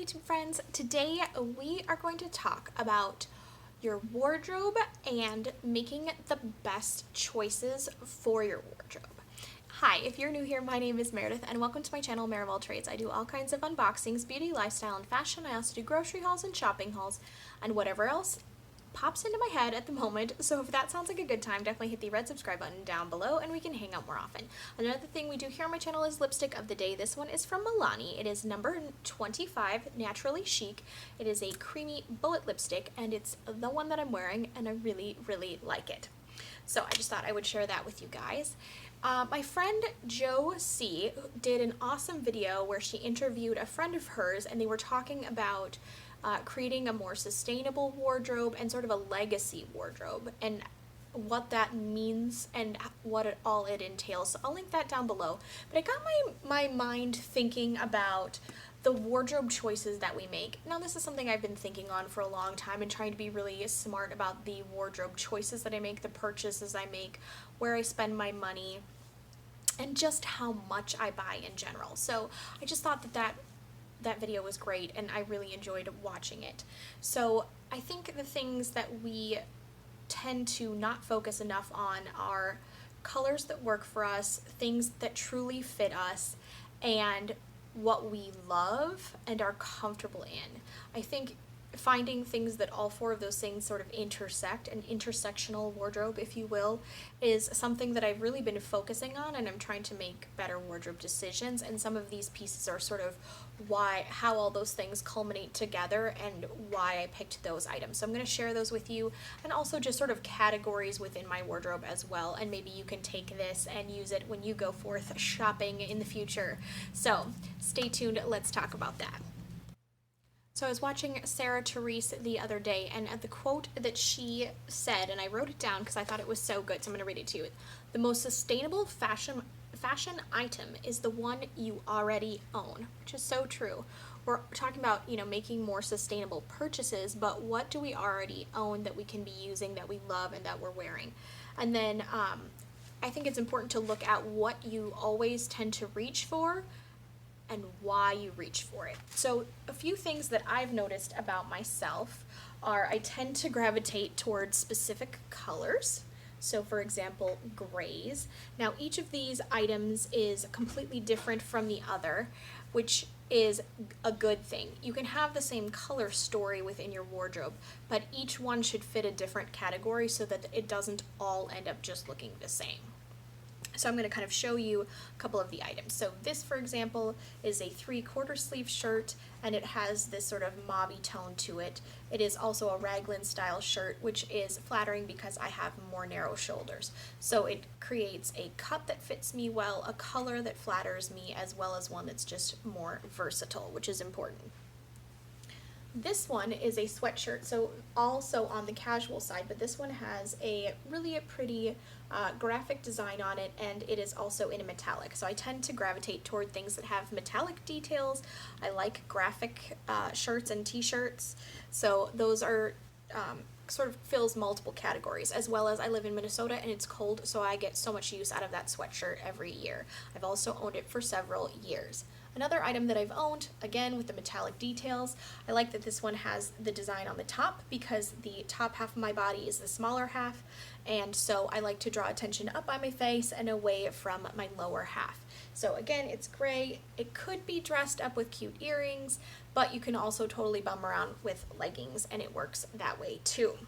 YouTube friends. Today we are going to talk about your wardrobe and making the best choices for your wardrobe. Hi, if you're new here, my name is Meredith and welcome to my channel, Mereofalltrades. I do all kinds of unboxings, beauty, lifestyle, and fashion. I also do grocery hauls and shopping hauls and whatever else pops into my head at the moment. So if that sounds like a good time, definitely hit the red subscribe button down below and we can hang out more often. Another thing we do here on my channel is lipstick of the day. This one is from Milani. It is number 25, Naturally Chic. It is a creamy bullet lipstick and it's the one that I'm wearing and I really, really like it. So I just thought I would share that with you guys. My friend Jo C did an awesome video where she interviewed a friend of hers and they were talking about creating a more sustainable wardrobe and sort of a legacy wardrobe and what that means and what it entails. So I'll link that down below. But it got my mind thinking about the wardrobe choices that we make. Now this is something I've been thinking on for a long time and trying to be really smart about the wardrobe choices that I make, the purchases I make, where I spend my money, and just how much I buy in general. So I just thought that video was great and I really enjoyed watching it. So I think the things that we tend to not focus enough on are colors that work for us, things that truly fit us, and what we love and are comfortable in. I think finding things that all four of those things sort of intersect, an intersectional wardrobe, if you will, is something that I've really been focusing on, and I'm trying to make better wardrobe decisions. And some of these pieces are sort of how all those things culminate together and why I picked those items. So I'm going to share those with you, and also just sort of categories within my wardrobe as well. And maybe you can take this and use it when you go forth shopping in the future. So stay tuned. Let's talk about that. So I was watching Sarah Therese the other day, and the quote that she said, and I wrote it down because I thought it was so good, so I'm going to read it to you. The most sustainable fashion item is the one you already own, which is so true. We're talking about, making more sustainable purchases, but what do we already own that we can be using, that we love, and that we're wearing? And then I think it's important to look at what you always tend to reach for and why you reach for it. So a few things that I've noticed about myself are I tend to gravitate towards specific colors. So for example, grays. Now each of these items is completely different from the other, which is a good thing. You can have the same color story within your wardrobe, but each one should fit a different category so that it doesn't all end up just looking the same. So I'm going to kind of show you a couple of the items. So this, for example, is a 3/4 sleeve shirt, and it has this sort of mauve tone to it. It is also a raglan style shirt, which is flattering because I have more narrow shoulders. So it creates a cut that fits me well, a color that flatters me, as well as one that's just more versatile, which is important. This one is a sweatshirt, so also on the casual side, but this one has a really pretty graphic design on it, and it is also in a metallic. So I tend to gravitate toward things that have metallic details. I like graphic shirts and t-shirts, so those are sort of fills multiple categories, as well as I live in Minnesota and it's cold, so I get so much use out of that sweatshirt every year. I've also owned it for several years. Another item that I've owned, again with the metallic details, I like that this one has the design on the top because the top half of my body is the smaller half, and so I like to draw attention up by my face and away from my lower half. So again, it's gray. It could be dressed up with cute earrings, but you can also totally bum around with leggings and it works that way too.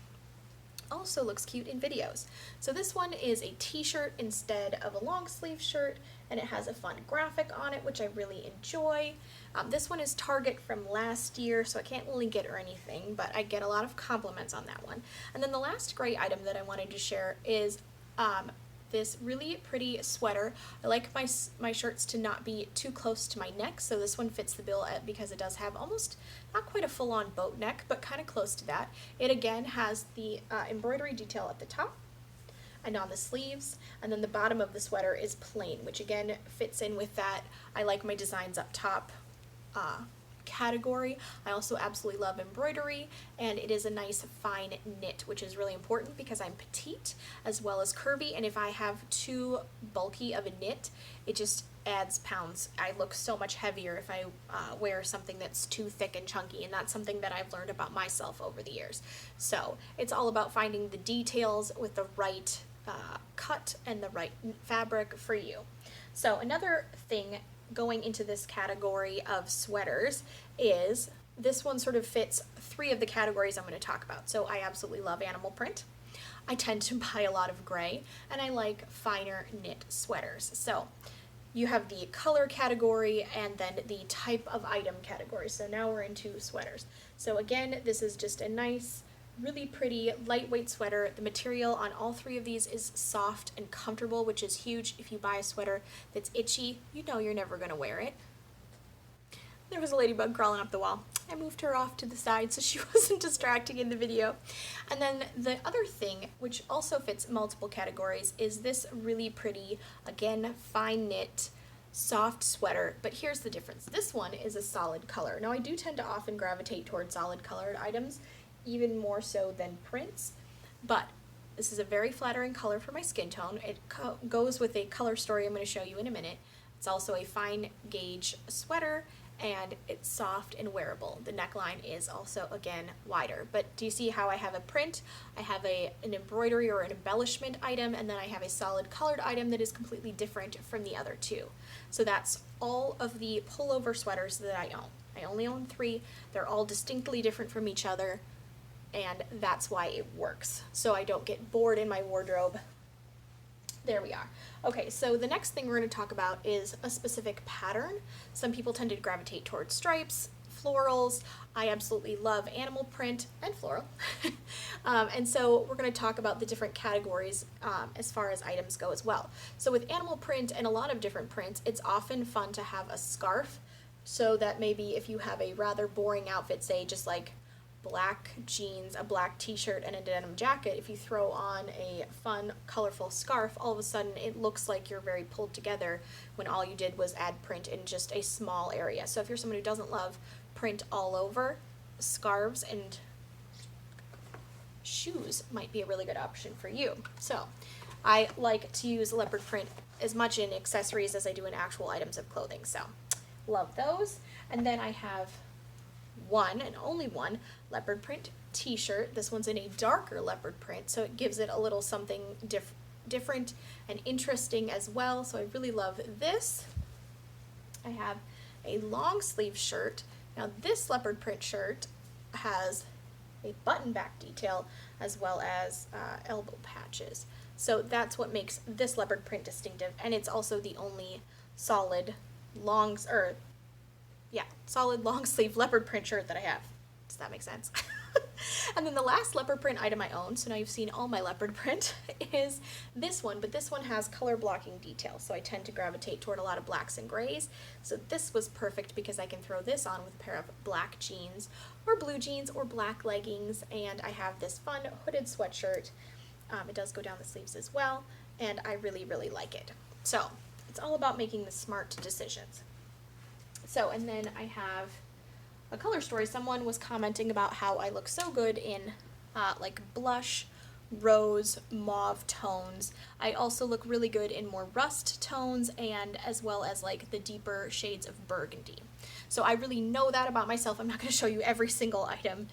Also looks cute in videos. So this one is a t-shirt instead of a long sleeve shirt, and it has a fun graphic on it, which I really enjoy. This one is Target from last year, so I can't link it or anything, but I get a lot of compliments on that one. And then the last gray item that I wanted to share is this really pretty sweater. I like my shirts to not be too close to my neck, so this one fits the bill because it does have almost not quite a full-on boat neck, but kind of close to that. It again has the embroidery detail at the top and on the sleeves, and then the bottom of the sweater is plain, which again fits in with that. I like my designs up top category. I also absolutely love embroidery, and it is a nice fine knit, which is really important because I'm petite as well as curvy, and if I have too bulky of a knit, it just adds pounds. I look so much heavier if I wear something that's too thick and chunky, and that's something that I've learned about myself over the years. So it's all about finding the details with the right cut and the right fabric for you. So another thing going into this category of sweaters is this one sort of fits three of the categories I'm going to talk about. So I absolutely love animal print. I tend to buy a lot of gray, and I like finer knit sweaters. So you have the color category and then the type of item category. So now we're into sweaters. So again, this is just a nice, really pretty, lightweight sweater. The material on all three of these is soft and comfortable, which is huge. If you buy a sweater that's itchy, you know you're never gonna wear it. There was a ladybug crawling up the wall. I moved her off to the side so she wasn't distracting in the video. And then the other thing, which also fits multiple categories, is this really pretty, again, fine knit, soft sweater. But here's the difference. This one is a solid color. Now I do tend to often gravitate towards solid colored items, even more so than prints, but this is a very flattering color for my skin tone. It goes with a color story I'm going to show you in a minute. It's also a fine gauge sweater, and it's soft and wearable. The neckline is also, again, wider. But do you see how I have a print, I have an embroidery or an embellishment item, and then I have a solid colored item that is completely different from the other two. So that's all of the pullover sweaters that I own. I only own 3. They're all distinctly different from each other, and that's why it works. So I don't get bored in my wardrobe. There we are. Okay, so the next thing we're going to talk about is a specific pattern. Some people tend to gravitate towards stripes, florals. I absolutely love animal print and floral. And so we're going to talk about the different categories as far as items go as well. So with animal print and a lot of different prints, it's often fun to have a scarf, so that maybe if you have a rather boring outfit, say just like black jeans, a black t-shirt, and a denim jacket, if you throw on a fun, colorful scarf, all of a sudden it looks like you're very pulled together when all you did was add print in just a small area. So if you're someone who doesn't love print all over, scarves and shoes might be a really good option for you. So I like to use leopard print as much in accessories as I do in actual items of clothing, so love those. And then I have one and only one leopard print t-shirt. This one's in a darker leopard print, so it gives it a little something different and interesting as well. So I really love this. I have a long sleeve shirt. Now this leopard print shirt has a button back detail as well as elbow patches. So that's what makes this leopard print distinctive, and it's also the only solid long sleeve leopard print shirt that I have. Does that make sense? And then the last leopard print item I own, so now you've seen all my leopard print, is this one, but this one has color blocking details, so I tend to gravitate toward a lot of blacks and grays. So this was perfect because I can throw this on with a pair of black jeans or blue jeans or black leggings, and I have this fun hooded sweatshirt. It does go down the sleeves as well, and I really, really like it. So it's all about making the smart decisions. So, and then I have a color story. Someone was commenting about how I look so good in like blush, rose, mauve tones. I also look really good in more rust tones, and as well as like the deeper shades of burgundy. So I really know that about myself. I'm not going to show you every single item,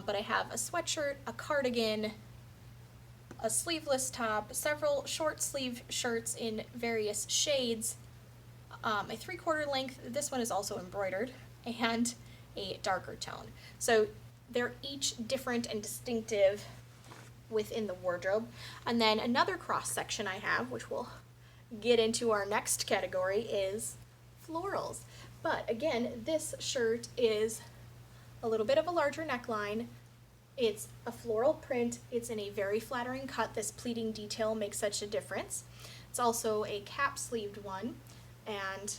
but I have a sweatshirt, a cardigan, a sleeveless top, several short sleeve shirts in various shades, a 3/4 length, this one is also embroidered, and a darker tone. So they're each different and distinctive within the wardrobe. And then another cross section I have, which we'll get into our next category, is florals. But again, this shirt is a little bit of a larger neckline. It's a floral print. It's in a very flattering cut. This pleating detail makes such a difference. It's also a cap-sleeved one, and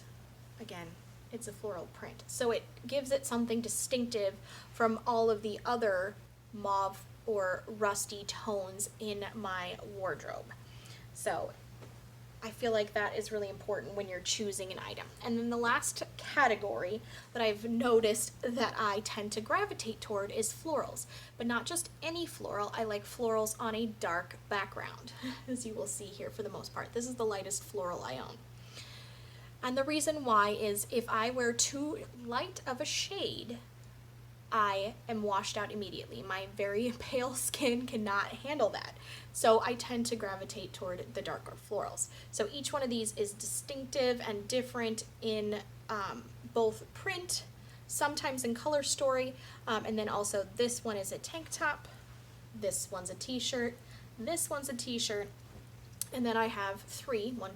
again, it's a floral print. So it gives it something distinctive from all of the other mauve or rusty tones in my wardrobe. So I feel like that is really important when you're choosing an item. And then the last category that I've noticed that I tend to gravitate toward is florals. But not just any floral, I like florals on a dark background, as you will see here for the most part. This is the lightest floral I own. And the reason why is if I wear too light of a shade, I am washed out immediately. My very pale skin cannot handle that. So I tend to gravitate toward the darker florals. So each one of these is distinctive and different in both print, sometimes in color story, and then also this one is a tank top, this one's a t-shirt, this one's a t-shirt, and then I have three long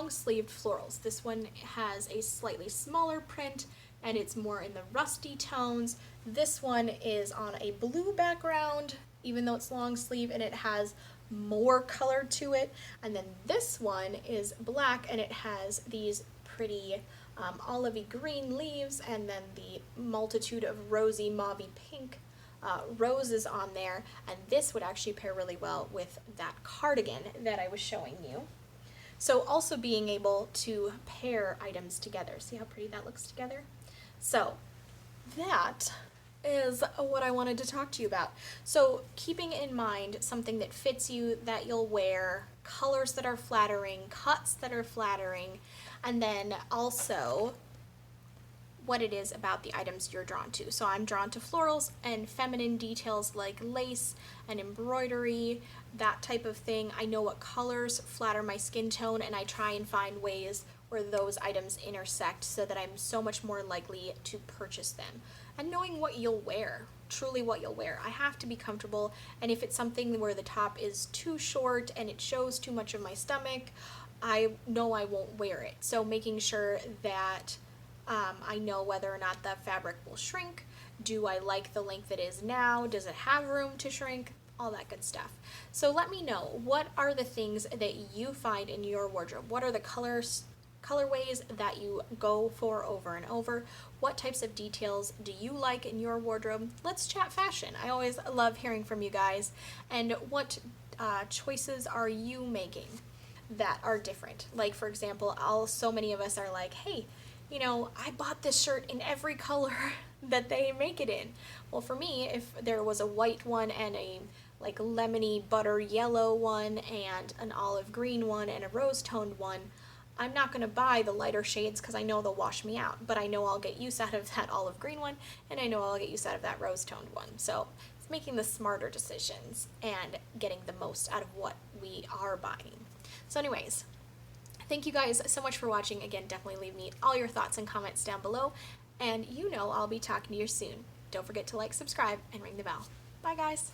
sleeved florals. This one has a slightly smaller print and it's more in the rusty tones. This one is on a blue background, even though it's long sleeve, and it has more color to it. And then this one is black and it has these pretty olivey green leaves and then the multitude of rosy mauvey pink roses on there. And this would actually pair really well with that cardigan that I was showing you. So also being able to pair items together. See how pretty that looks together? So that is what I wanted to talk to you about. So keeping in mind something that fits you, that you'll wear, colors that are flattering, cuts that are flattering, and then also what it is about the items you're drawn to. So I'm drawn to florals and feminine details like lace and embroidery, that type of thing. I know what colors flatter my skin tone and I try and find ways where those items intersect so that I'm so much more likely to purchase them. And knowing what you'll wear, truly what you'll wear. I have to be comfortable, and if it's something where the top is too short and it shows too much of my stomach, I know I won't wear it. So making sure that I know whether or not the fabric will shrink. Do I like the length it is now? Does it have room to shrink? All that good stuff. So let me know, what are the things that you find in your wardrobe? What are the colorways that you go for over and over? What types of details do you like in your wardrobe? Let's chat fashion. I always love hearing from you guys. And what choices are you making that are different? Like, for example, so many of us are like, hey, you know, I bought this shirt in every color that they make it in. Well, for me, if there was a white one and a like lemony butter yellow one and an olive green one and a rose toned one, I'm not going to buy the lighter shades because I know they'll wash me out, but I know I'll get use out of that olive green one and I know I'll get use out of that rose toned one. So it's making the smarter decisions and getting the most out of what we are buying. So anyways, thank you guys so much for watching. Again, definitely leave me all your thoughts and comments down below. And you know I'll be talking to you soon. Don't forget to like, subscribe, and ring the bell. Bye guys.